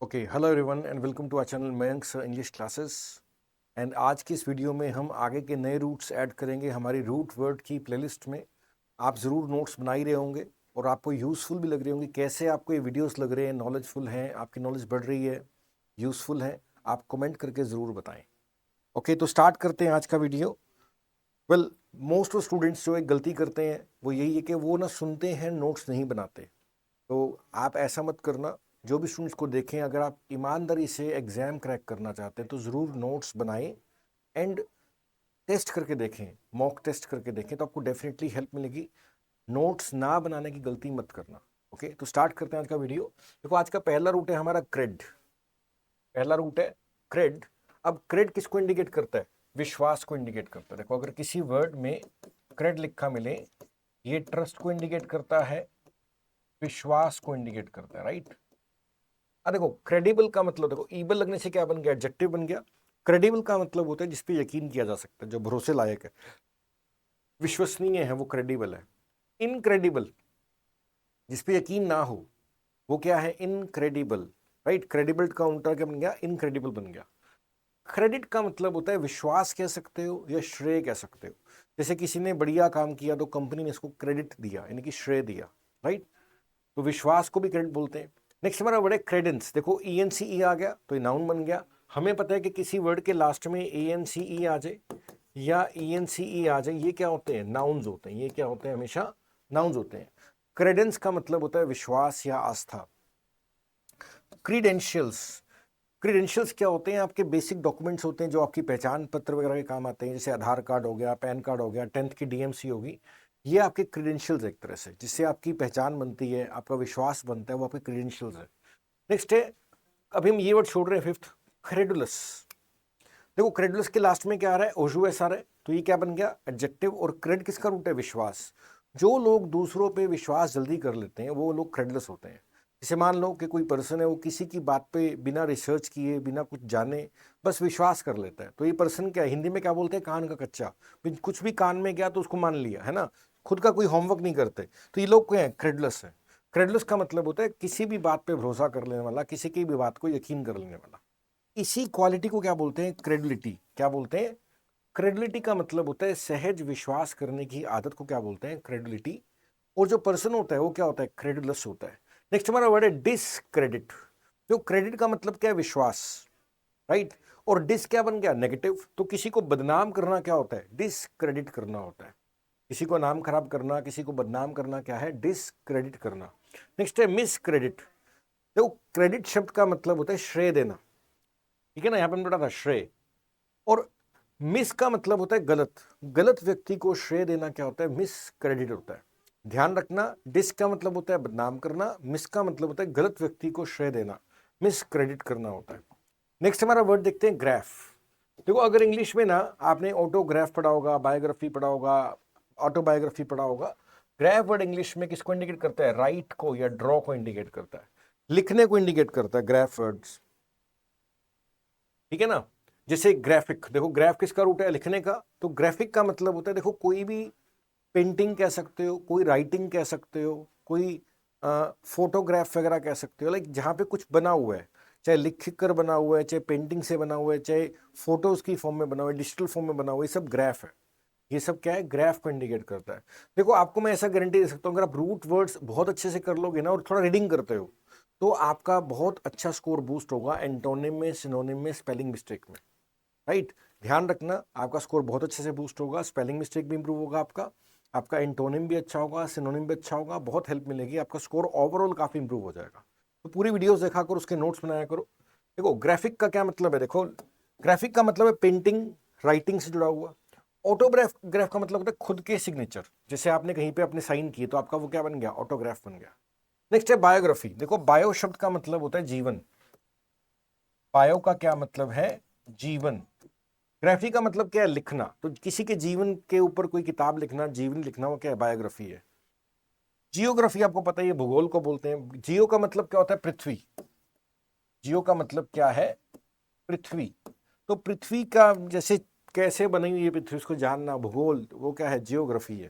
Okay, hello everyone and welcome to our channel Mayank's English classes. And आज की इस video में हम आगे के नए रूट्स ऐड करेंगे हमारी रूट वर्ड की प्लेलिस्ट में। आप ज़रूर नोट्स बना ही रहे होंगे और आपको यूज़फुल भी लग रहे होंगे। कैसे आपको ये वीडियोस लग रहे हैं, नॉलेजफुल हैं, आपकी नॉलेज बढ़ रही है, यूज़फुल है, आप कमेंट करके ज़रूर बताएं। ओके, तो स्टार्ट करते हैं आज का video. Well, most of students जो एक गलती करते हैं वो यही है कि वो ना सुनते हैं, नोट्स नहीं बनाते। तो आप ऐसा मत करना। जो भी स्टूडेंट्स को देखें, अगर आप ईमानदारी से एग्ज़ाम क्रैक करना चाहते हैं तो ज़रूर नोट्स बनाएं एंड टेस्ट करके देखें, मॉक टेस्ट करके देखें, तो आपको डेफिनेटली हेल्प मिलेगी। नोट्स ना बनाने की गलती मत करना। ओके, तो स्टार्ट करते हैं आज का वीडियो। देखो, आज का पहला रूट है हमारा क्रेड। पहला रूट है क्रेड। अब क्रेड किसको इंडिकेट करता है? विश्वास को इंडिकेट करता है। देखो, अगर किसी वर्ड में क्रेड लिखा मिले, ये ट्रस्ट को इंडिकेट करता है, विश्वास को इंडिकेट करता है, राइट। अब देखो, क्रेडिबल का मतलब, देखो ईबल लगने से क्या बन गया? एडजेक्टिव बन गया। क्रेडिबल का मतलब होता है जिस पे यकीन किया जा सकता है, जो भरोसे लायक है, विश्वसनीय है, वो क्रेडिबल है। इनक्रेडिबल, जिस पे यकीन ना हो, वो क्या है? Incredible, right. क्रेडिबल का उल्टा क्या बन गया? इनक्रेडिबल बन गया। क्रेडिट का मतलब होता है विश्वास कह सकते हो या श्रेय कह सकते हो। जैसे किसी ने बढ़िया काम किया तो कंपनी ने इसको क्रेडिट दिया, यानी कि श्रेय दिया, राइट। तो विश्वास को भी क्रेडिट बोलते हैं। नेक्स्ट हमारा वर्ड है क्रेडेंस। देखो, ई एन सी ई आ गया तो ये नाउन बन गया। हमें पता है कि किसी वर्ड के लास्ट में ए एन सी ई आ जाए या ई एन सी ई आ जाए, ये क्या होते हैं? नाउन्स होते हैं। ये क्या होते हैं? हमेशा नाउन्स होते हैं। क्रेडेंस का मतलब होता है विश्वास या आस्था। क्रीडेंशियल्स, क्रीडेंशियल्स क्या होते हैं? आपके बेसिक डॉक्यूमेंट्स होते हैं जो आपकी पहचान पत्र वगैरह के काम आते हैं, जैसे आधार कार्ड हो गया, पैन कार्ड हो गया, 10th की डीएमसी होगी। ये आपके क्रीडेंशियल्स एक तरह से, जिससे आपकी पहचान बनती है, आपका विश्वास बनता है, वो आपके क्रीडेंशियल्स है। नेक्स्ट है, अभी हम ये वर्ड छोड़ रहे हैं, फिफ्थ, क्रेडुलस। देखो, क्रेडुलस के लास्ट में क्या आ रहा है? ओजुएस आ रहा है, तो ये क्या बन गया? एडजेक्टिव। और क्रेड किसका रूट है? विश्वास। जो लोग दूसरों पे विश्वास जल्दी कर लेते हैं वो लोग क्रेडुलस होते हैं। जैसे मान लो कि कोई पर्सन है, वो किसी की बात पे बिना रिसर्च किए, बिना कुछ जाने बस विश्वास कर लेता है, तो ये पर्सन क्या है? हिंदी में क्या बोलते हैं? कान का कच्चा। कुछ भी कान में गया तो उसको मान लिया, है ना। खुद का कोई होमवर्क नहीं करते, तो ये लोग क्या है? क्रेडुलस है। क्रेडुलस का मतलब होता है किसी भी बात पे भरोसा कर लेने वाला, किसी की भी बात को यकीन कर लेने वाला। इसी क्वालिटी को क्या बोलते हैं? क्रेडिलिटी। क्या बोलते हैं? क्रेडिलिटी का मतलब होता है सहज विश्वास करने की आदत को क्या बोलते हैं? क्रेडिलिटी। और जो पर्सन होता है वो क्या होता है? क्रेडुलस होता है। नेक्स्ट हमारा वर्ड है डिसक्रेडिट। जो क्रेडिट का मतलब क्या है? विश्वास, राइट। और डिस क्या बन गया? नेगेटिव। तो किसी को बदनाम करना क्या होता है? डिसक्रेडिट करना होता है। किसी को नाम खराब करना, किसी को बदनाम करना क्या है? डिसक्रेडिट करना। नेक्स्ट है मिसक्रेडिट। देखो, क्रेडिट शब्द का मतलब होता है श्रेय देना, ठीक है ना। यहां पर बता था श्रेय। और मिस का मतलब होता है गलत। गलत व्यक्ति को श्रेय देना क्या होता है? मिस क्रेडिट होता है। ध्यान रखना, डिस का मतलब होता है बदनाम करना, मिस का मतलब होता है गलत व्यक्ति को श्रेय देना, मिस क्रेडिट करना होता है। नेक्स्ट हमारा वर्ड देखते हैं ग्राफ। देखो, अगर इंग्लिश में ना आपने ऑटोग्राफ पढ़ा होगा, बायोग्राफी पढ़ा होगा, ऑटोबायोग्राफी पढ़ा होगा, ग्राफ वर्ड इंग्लिश में किसको इंडिकेट करता है? राइट को या ड्रॉ को इंडिकेट करता है, लिखने को इंडिकेट करता है ग्राफ वर्ड्स, ठीक है ना। जैसे ग्राफिक, देखो ग्राफ किसका रूट है? लिखने का। तो ग्राफिक का मतलब होता है, देखो कोई भी पेंटिंग कह सकते हो, कोई राइटिंग कह सकते हो, कोई फोटोग्राफ वगैरह कह सकते हो, लाइक जहाँ पे कुछ बना हुआ है, चाहे लिख कर बना हुआ है, चाहे पेंटिंग से बना हुआ है, चाहे फोटोज की फॉर्म में बना हुआ है, डिजिटल फॉर्म में बना हुआ है, ये सब ग्राफ है। ये सब क्या है? ग्राफ को इंडिकेट करता है। देखो, आपको मैं ऐसा गारंटी दे सकता हूँ, अगर आप रूट वर्ड्स बहुत अच्छे से कर लोगे ना और थोड़ा रीडिंग करते हो, तो आपका बहुत अच्छा स्कोर बूस्ट होगा एंटोनिम में, सिनोनिम में, स्पेलिंग मिस्टेक में, राइट। ध्यान रखना, आपका स्कोर बहुत अच्छे से बूस्ट होगा, स्पेलिंग मिस्टेक भी इंप्रूव होगा, आपका आपका एंटोनिम भी अच्छा होगा, सिनोनिम भी अच्छा होगा, बहुत हेल्प मिलेगी, आपका स्कोर ओवरऑल काफी इंप्रूव हो जाएगा। तो पूरी वीडियोस देखा करो, उसके नोट्स बनाया करो। देखो, ग्राफिक का क्या मतलब है? देखो, ग्राफिक का मतलब है पेंटिंग, राइटिंग से जुड़ा हुआ। ऑटोग्राफ, ग्राफ का मतलब होता है खुद के सिग्नेचर, जैसे आपने कहीं पे अपने साइन किए तो आपका वो क्या बन गया? ऑटोग्राफ बन गया। नेक्स्ट है बायोग्राफी। देखो, बायो शब्द का मतलब होता है जीवन। बायो का क्या मतलब है? जीवन। ग्राफी का मतलब क्या है? लिखना। तो किसी के जीवन के ऊपर कोई किताब लिखना, जीवन लिखना, वो क्या है? बायोग्राफी है। जियोग्राफी आपको पता ही है, भूगोल को बोलते हैं। जियो का मतलब क्या होता है? पृथ्वी। जियो का मतलब क्या है? पृथ्वी। तो पृथ्वी का जैसे कैसे बनी हुई है पृथ्वी, उसको जानना, भूगोल, वो क्या है? जियोग्राफी है,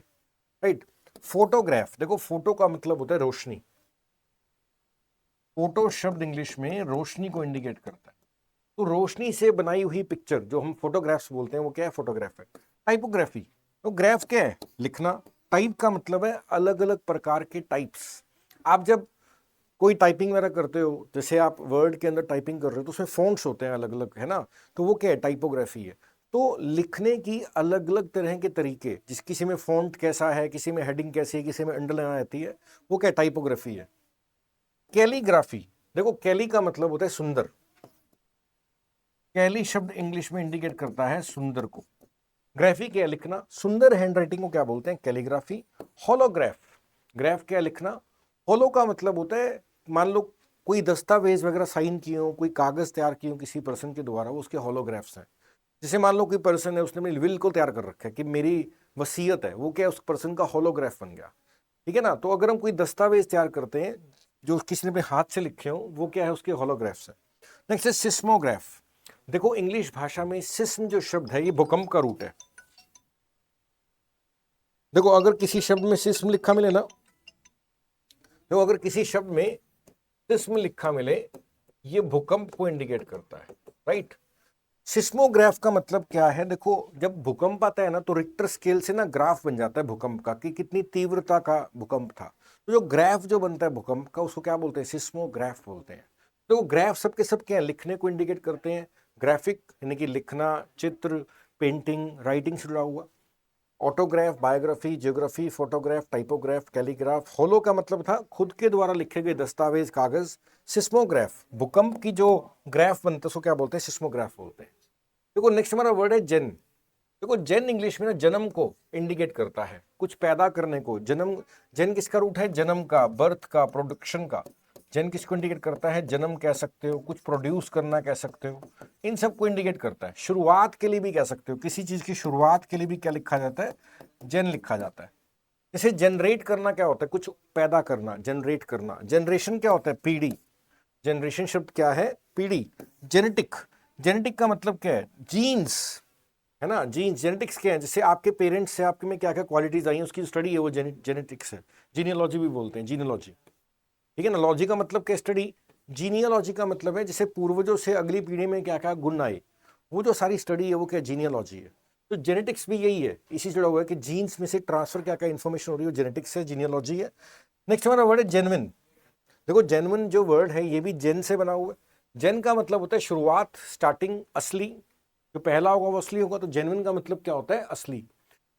राइट। फोटोग्राफ, देखो फोटो का मतलब होता है रोशनी। फोटो शब्द इंग्लिश में रोशनी को इंडिकेट करता है। तो रोशनी से बनाई हुई पिक्चर जो हम फोटोग्राफ्स बोलते हैं वो क्या है? फोटोग्राफ है। टाइपोग्राफी, तो ग्राफ क्या है? लिखना। टाइप का मतलब है अलग अलग प्रकार के टाइप्स। आप जब कोई टाइपिंग वगैरह करते हो, जैसे आप वर्ड के अंदर टाइपिंग कर रहे हो तो उसमें फॉन्ट्स होते हैं अलग अलग, है ना? तो वो क्या है? टाइपोग्राफी है। तो लिखने की अलग अलग तरह के तरीके, जिस किसी में फॉन्ट कैसा है, किसी में हेडिंग कैसी है, किसी में अंडरलाइन आती है, वो क्या? टाइपोग्राफी है। कैलीग्राफी, देखो कैली का मतलब होता है सुंदर। कैली शब्द इंग्लिश में इंडिकेट करता है सुंदर को। ग्राफी क्या है? लिखना। सुंदर हैंडराइटिंग को क्या बोलते हैं? कैलीग्राफी। होलोग्राफ, ग्राफ क्या है? लिखना। होलो का मतलब होता है, मान लो कोई दस्तावेज वगैरह साइन किए हो, कोई कागज तैयार किए हो किसी पर्सन के द्वारा, वो उसके होलोग्राफ्स हैं। जैसे मान लो कोई पर्सन है, उसने अपनी विल को तैयार कर रखा है कि मेरी वसीयत है, वो क्या है? उस पर्सन का होलोग्राफ बन गया। ठीक है ना? तो अगर हम कोई दस्तावेज तैयार करते हैं जो किसी ने अपने हाथ से लिखे हो, वो क्या है? उसके होलोग्राफ्स है। नेक्स्ट है सिस्मोग्राफ। देखो इंग्लिश भाषा में सिस्म जो शब्द है ये भूकंप का रूट है। देखो अगर किसी शब्द में सिस्म लिखा मिले ना, तो अगर किसी शब्द में सिस्म लिखा मिले, ये भूकंप को इंडिकेट करता है, राइट? सिस्मोग्राफ का मतलब क्या है? देखो जब भूकंप आता है ना, तो रिक्टर स्केल से ना ग्राफ बन जाता है भूकंप का, कि कितनी तीव्रता का भूकंप था। तो जो ग्राफ जो बनता है भूकंप का, उसको क्या बोलते हैं? सिस्मोग्राफ बोलते हैं। तो वो ग्राफ सबके सब क्या है? लिखने को इंडिकेट करते हैं। ग्राफिक यानी कि लिखना, चित्र, पेंटिंग, राइटिंग से जुड़ा हुआ। Autograph, biography, geography, photograph, typograph, calligraph. Holo का मतलब था खुद के द्वारा लिखे गए दस्तावेज, कागज। सिस्मोग्राफ, भूकंप की जो ग्राफ बनता है उसको क्या बोलते हैं? सिस्मोग्राफ बोलते हैं। देखो नेक्स्ट हमारा वर्ड है जेन। देखो जेन इंग्लिश में ना जन्म को इंडिकेट करता है, कुछ पैदा करने को। जन्म, जेन किसका रूट है? जन्म का, बर्थ का, प्रोडक्शन का। जेन किसको इंडिकेट करता है? जन्म कह सकते हो, कुछ प्रोड्यूस करना कह सकते हो, इन सबको इंडिकेट करता है। शुरुआत के लिए भी कह सकते हो, किसी चीज की शुरुआत के लिए भी क्या लिखा जाता है? जेन लिखा जाता है। जैसे जनरेट करना क्या होता है? कुछ पैदा करना, जनरेट करना। जनरेशन क्या होता है? पीढ़ी। जनरेशन शब्द क्या है? पीढ़ी। जेनेटिक, जेनेटिक का मतलब क्या है? जीन्स, है ना? जीन्स, जेनेटिक्स क्या है? जैसे आपके पेरेंट्स से आपके में क्या क्या क्वालिटीज आई हैं, उसकी स्टडी है वो जेनेटिक्स है। जीनियोलॉजी भी बोलते हैं, जीनियोलॉजी। ठीक है ना? लॉजी का मतलब क्या? स्टडी। जीनियोलॉजी का मतलब है जैसे पूर्वजों से अगली पीढ़ी में क्या क्या गुण आए, वो जो सारी स्टडी है वो क्या? जीनियोलॉजी है। तो जेनेटिक्स भी यही है, इसी से जुड़ा हुआ है कि जीन्स में से ट्रांसफर क्या क्या इन्फॉर्मेशन हो रही है, जेनेटिक्स है, जीनियोलॉजी है। नेक्स्ट हमारा वर्ड है जेन्युइन। देखो जेन्युइन जो वर्ड है ये भी जेन से बना हुआ है। जेन का मतलब होता है शुरुआत, स्टार्टिंग, असली। जो पहला होगा वो असली होगा। तो जेन्युइन का मतलब क्या होता है? असली।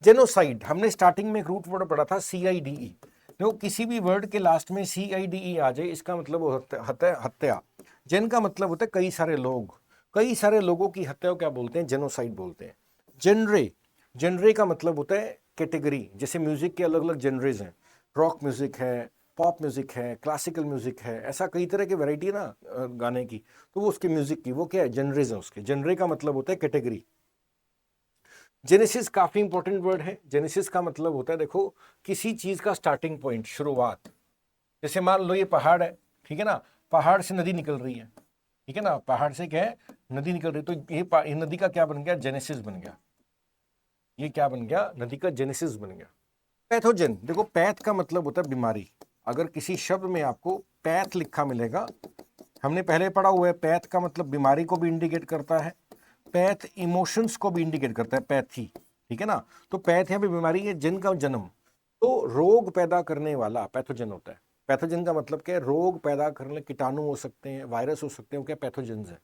जेनोसाइड, हमने स्टार्टिंग में एक रूट वर्ड पढ़ा था, CIDE। देखो किसी भी वर्ड के लास्ट में CIDE आ जाए, इसका मतलब होता है हत्या। जेन का मतलब होता है कई सारे लोग, कई सारे लोगों की हत्या को क्या बोलते हैं? जेनोसाइड बोलते हैं। जेनरे, जेनरे का मतलब होता है कैटेगरी। जैसे म्यूजिक के अलग अलग जेनरेज हैं, रॉक म्यूजिक है, पॉप म्यूजिक है, क्लासिकल म्यूजिक है, ऐसा कई तरह की वैरायटी है ना गाने की। तो वो उसके म्यूजिक की वो क्या है? जेनरेज है उसके। जेनरे का मतलब होता है कैटेगरी। जेनेसिस काफी इंपॉर्टेंट वर्ड है। जेनेसिस का मतलब होता है, देखो किसी चीज का स्टार्टिंग पॉइंट, शुरुआत। जैसे मान लो ये पहाड़ है, ठीक है ना? पहाड़ से नदी निकल रही है, ठीक है ना? पहाड़ से क्या है? नदी निकल रही है। तो ये नदी का क्या बन गया? जेनेसिस बन गया। ये क्या बन गया? नदी का जेनेसिस बन गया। पैथोजन, देखो पैथ का मतलब होता है बीमारी। अगर किसी शब्द में आपको पैथ लिखा मिलेगा, हमने पहले पढ़ा हुआ है, पैथ का मतलब बीमारी को भी इंडिकेट करता है, पैथ इमोशंस को भी इंडिकेट करता है, पैथी। ठीक है ना? तो पैथ यहाँ पे बीमारी है, जिन का जन्म। तो रोग पैदा करने वाला पैथोजन होता है। पैथोजन का मतलब क्या है? रोग पैदा करने, कीटाणु हो सकते हैं, वायरस हो सकते हैं, वो क्या? पैथोजन है।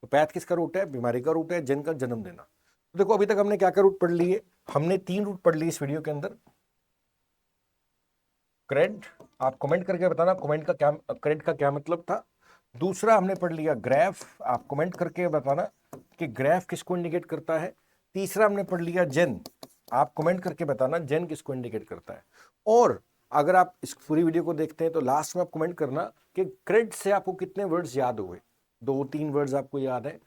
तो पैथ किसका रूट है? बीमारी का रूट है। जन का जन्म देना। तो देखो अभी तक हमने क्या क्या रूट पढ़ लिए? हमने 3 रूट पढ़ लिए इस वीडियो के अंदर। क्रेड, आप कमेंट करके बताना कमेंट का क्या, क्रेड का क्या मतलब था। दूसरा हमने पढ़ लिया ग्राफ, आप कमेंट करके बताना कि ग्राफ किसको इंडिकेट करता है। तीसरा हमने पढ़ लिया जेन, आप कमेंट करके बताना जेन किसको इंडिकेट करता है। और अगर आप इस पूरी वीडियो को देखते हैं तो लास्ट में आप कमेंट करना कि क्रेड से आपको कितने वर्ड्स याद हुए। 2-3 वर्ड्स आपको याद है,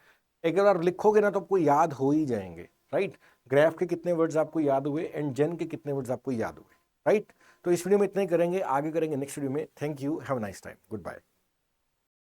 एक बार लिखोगे ना तो आपको याद हो ही जाएंगे, राइट? ग्राफ के कितने वर्ड्स आपको याद हुए एंड जेन के कितने वर्ड्स आपको याद हुए, राइट? तो इस वीडियो में इतना ही करेंगे, आगे करेंगे नेक्स्ट वीडियो में। Thank you, have a nice time, good bye.